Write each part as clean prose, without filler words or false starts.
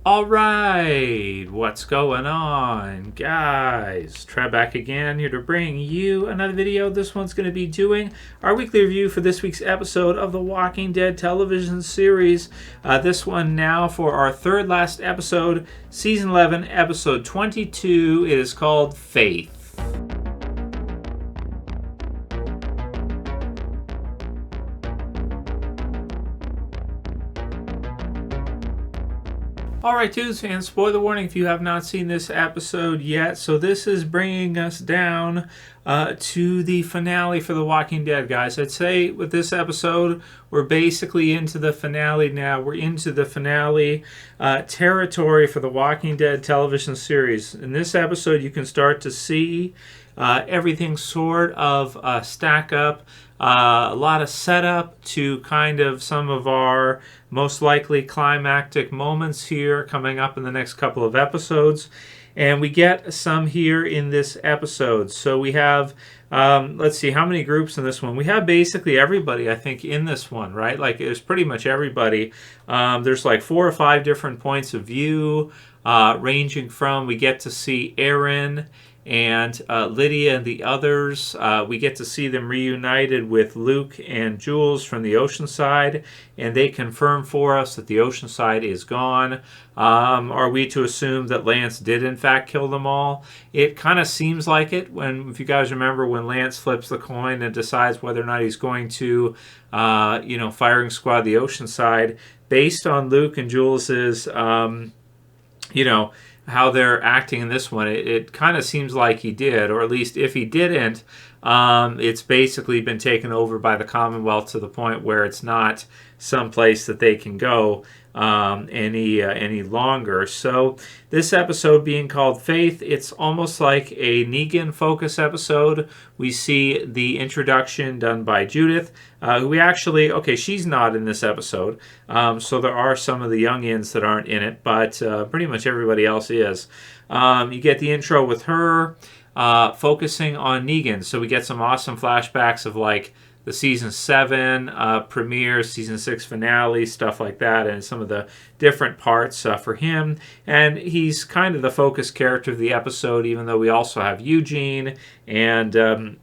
All right, what's going on, guys? Trev back again, here to bring you another video. This one's going to be doing our weekly review for this week's episode of the Walking Dead television series. This one now for our third last episode, season 11, episode 22. It is called Faith. Alright, dudes, fans, spoiler warning if you have not seen this episode yet. So this is bringing us down to the finale for The Walking Dead, guys. I'd say with this episode, we're basically into the finale now. We're into the finale territory for The Walking Dead television series. In this episode, you can start to see everything sort of stack up. A lot of setup to kind of some of our most likely climactic moments here coming up in the next couple of episodes. And we get some here in this episode. So we have, let's see, how many groups in this one? We have basically everybody, I think, in this one, right? Like, it's pretty much everybody. There's like 4 or 5 different points of view, ranging from, we get to see Aaron and Lydia and the others. We get to see them reunited with Luke and Jules from the Oceanside, and they confirm for us that the Oceanside is gone. Are we to assume that Lance did in fact kill them all? It kind of seems like it, if you guys remember when Lance flips the coin and decides whether or not he's going to firing squad the Oceanside, based on Luke and Jules's how they're acting in this one, it kind of seems like he did, or at least if he didn't, it's basically been taken over by the Commonwealth to the point where it's not someplace that they can go any longer. So this episode being called Faith, it's almost like a Negan focus episode. We see the introduction done by Judith, who we actually, she's not in this episode, so there are some of the youngins that aren't in it, but pretty much everybody else is. You get the intro with her focusing on Negan, so we get some awesome flashbacks of like the season 7 premiere, season 6 finale, stuff like that, and some of the different parts for him. And he's kind of the focus character of the episode, even though we also have Eugene and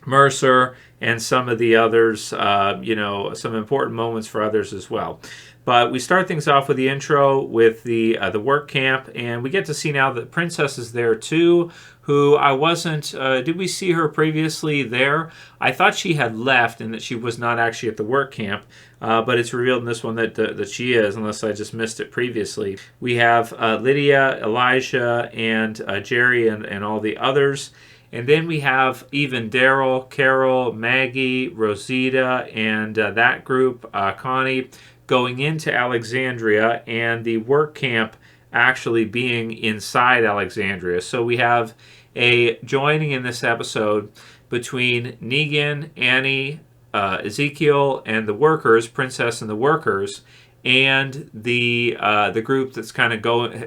Mercer and some of the others, some important moments for others as well. But we start things off with the intro with the work camp, and we get to see now that Princess is there too, who I wasn't, did we see her previously there? I thought she had left and that she was not actually at the work camp, but it's revealed in this one that she is, unless I just missed it previously. We have Lydia, Elijah, and Jerry and all the others. And then we have even Daryl, Carol, Maggie, Rosita, and that group, Connie, going into Alexandria, and the work camp actually being inside Alexandria. So we have a joining in this episode between Negan, Annie, Ezekiel, and the workers, Princess and the workers, and the group that's kind of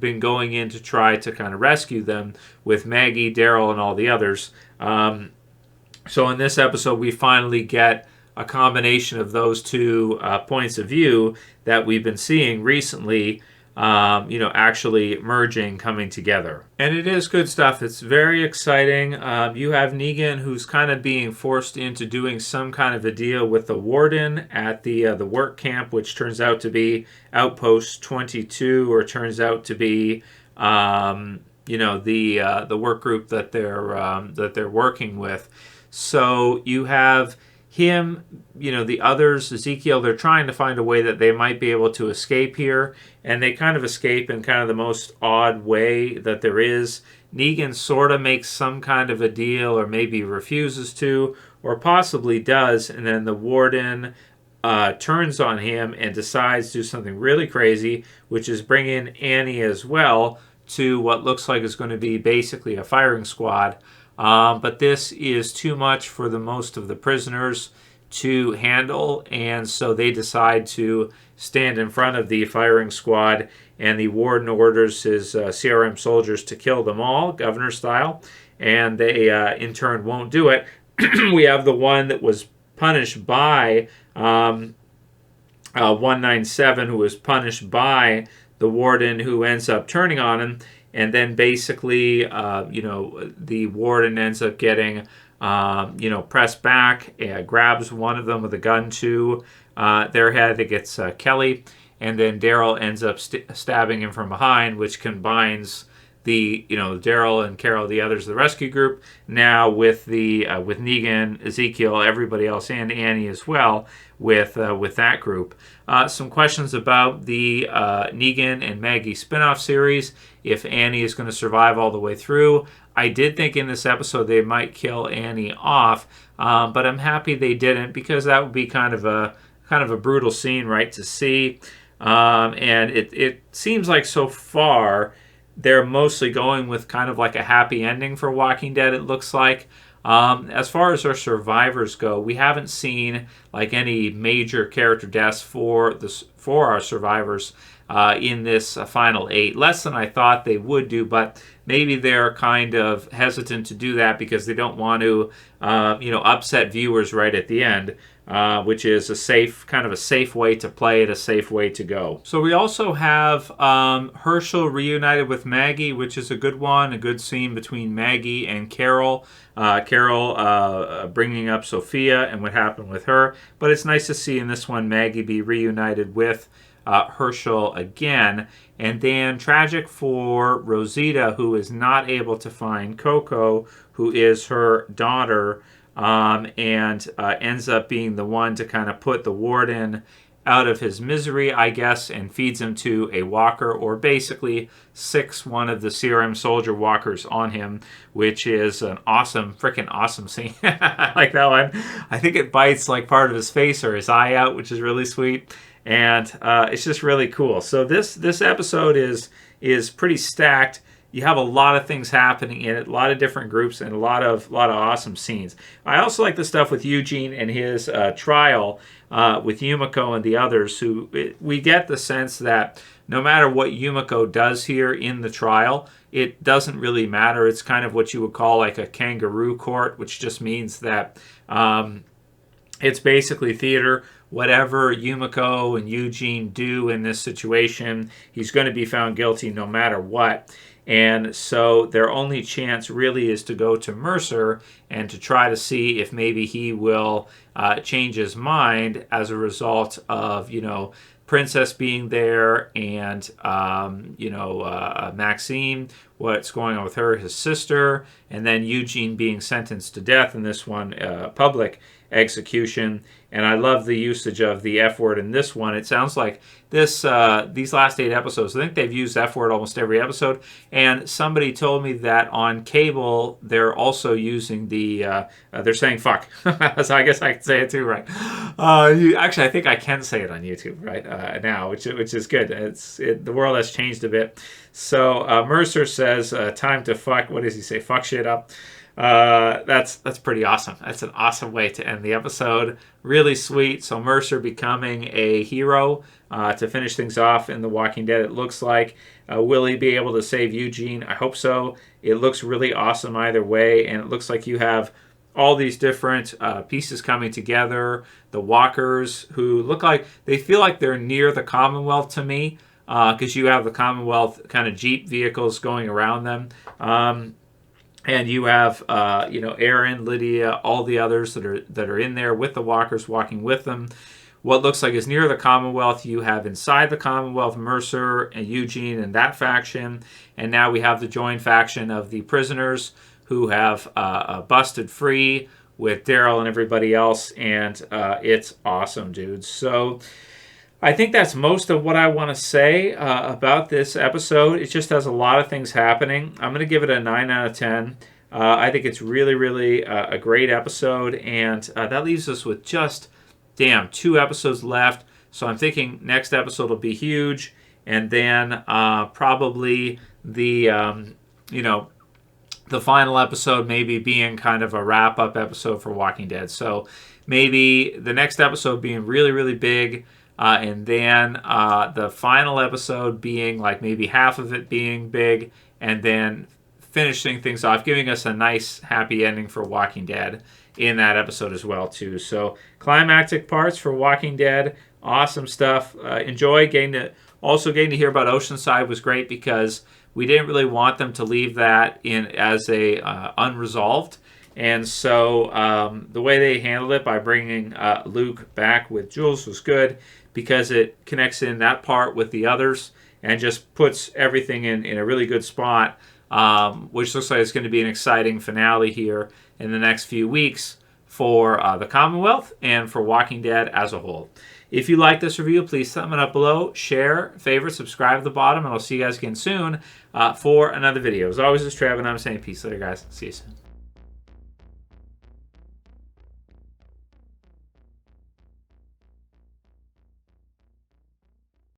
been going in to try to kind of rescue them with Maggie, Daryl, and all the others. So in this episode, we finally get a combination of those two points of view that we've been seeing recently, actually merging, coming together. And it is good stuff. It's very exciting. You have Negan, who's kind of being forced into doing some kind of a deal with the warden at the work camp, which turns out to be Outpost 22, or turns out to be the work group that they're working with. So you have him, the others, Ezekiel, they're trying to find a way that they might be able to escape here, and they kind of escape in kind of the most odd way that there is. Negan sort of makes some kind of a deal, or maybe refuses to, or possibly does, and then the warden turns on him and decides to do something really crazy, which is bring in Annie as well to what looks like is going to be basically a firing squad. But this is too much for the most of the prisoners to handle, and so they decide to stand in front of the firing squad, and the warden orders his CRM soldiers to kill them all, governor style, and they in turn won't do it. We have the one that was punished by 197, who was punished by the warden who ends up turning on him. And then basically, the warden ends up getting, pressed back, grabs one of them with a gun to their head. It gets Kelly. And then Daryl ends up stabbing him from behind, which combines Daryl and Carol, the others of the rescue group, now with with Negan, Ezekiel, everybody else, and Annie as well, with that group. Some questions about the Negan and Maggie spinoff series. If Annie is going to survive all the way through, I did think in this episode they might kill Annie off, but I'm happy they didn't, because that would be kind of a brutal scene, right, to see. And it seems like so far they're mostly going with kind of like a happy ending for Walking Dead, it looks like. As far as our survivors go, we haven't seen like any major character deaths for our survivors in this final 8. Less than I thought they would do, but maybe they're kind of hesitant to do that because they don't want to, upset viewers right at the end. Which is a safe way to play it, a safe way to go. So we also have Herschel reunited with Maggie, which is a good one, a good scene between Maggie and Carol. Carol bringing up Sophia and what happened with her. But it's nice to see in this one Maggie be reunited with Herschel again. And then tragic for Rosita, who is not able to find Coco, who is her daughter, and ends up being the one to kind of put the warden out of his misery, I guess, and feeds him to a walker, or basically sicks one of the CRM soldier walkers on him, which is an freaking awesome scene. I like that one. I think it bites like part of his face or his eye out, which is really sweet, and it's just really cool. So this episode is pretty stacked. You have a lot of things happening in it, a lot of different groups, and a lot of awesome scenes. I also like the stuff with Eugene and his trial with Yumiko and the others, who we get the sense that no matter what Yumiko does here in the trial, it doesn't really matter. It's kind of what you would call like a kangaroo court, which just means that it's basically theater. Whatever Yumiko and Eugene do in this situation, he's going to be found guilty no matter what. And so their only chance really is to go to Mercer and to try to see if maybe he will change his mind as a result of, Princess being there and, Maxine, what's going on with her, his sister, and then Eugene being sentenced to death in this one, public execution. And I love the usage of the F word in this one. It sounds like these last 8 episodes, I think they've used F word almost every episode. And somebody told me that on cable, they're also using they're saying fuck. So I guess I can say it too, right? Actually, I think I can say it on YouTube right now, which is good. The world has changed a bit. So Mercer says, time to fuck. What does he say? Fuck shit up. That's pretty awesome. That's an awesome way to end the episode. Really sweet. So Mercer becoming a hero to finish things off in The Walking Dead, it looks like. Will he be able to save Eugene? I hope so. It looks really awesome either way, and it looks like you have all these different pieces coming together. The walkers, who look like they feel like they're near the Commonwealth to me, because you have the Commonwealth kind of Jeep vehicles going around them. And you have, Aaron, Lydia, all the others that are in there with the walkers walking with them. What looks like is near the Commonwealth. You have inside the Commonwealth Mercer and Eugene and that faction. And now we have the joined faction of the prisoners who have busted free with Daryl and everybody else. And it's awesome, dude. So I think that's most of what I want to say about this episode. It just has a lot of things happening. I'm going to give it a 9 out of 10. I think it's really, really a great episode. And that leaves us with just, 2 episodes left. So I'm thinking next episode will be huge. And then probably the final episode maybe being kind of a wrap-up episode for Walking Dead. So maybe the next episode being really, really big. And then the final episode being like maybe half of it being big, and then finishing things off, giving us a nice happy ending for Walking Dead in that episode as well too. So climactic parts for Walking Dead, awesome stuff. Enjoy getting to Also, getting to hear about Oceanside was great because we didn't really want them to leave that in as a unresolved. And so the way they handled it by bringing Luke back with Jules was good because it connects in that part with the others and just puts everything in a really good spot, which looks like it's going to be an exciting finale here in the next few weeks for the Commonwealth and for Walking Dead as a whole. If you like this review, please thumb it up below, share, favorite, subscribe at the bottom, and I'll see you guys again soon for another video. As always, it's Trev, and I'm saying peace later, guys. See you soon.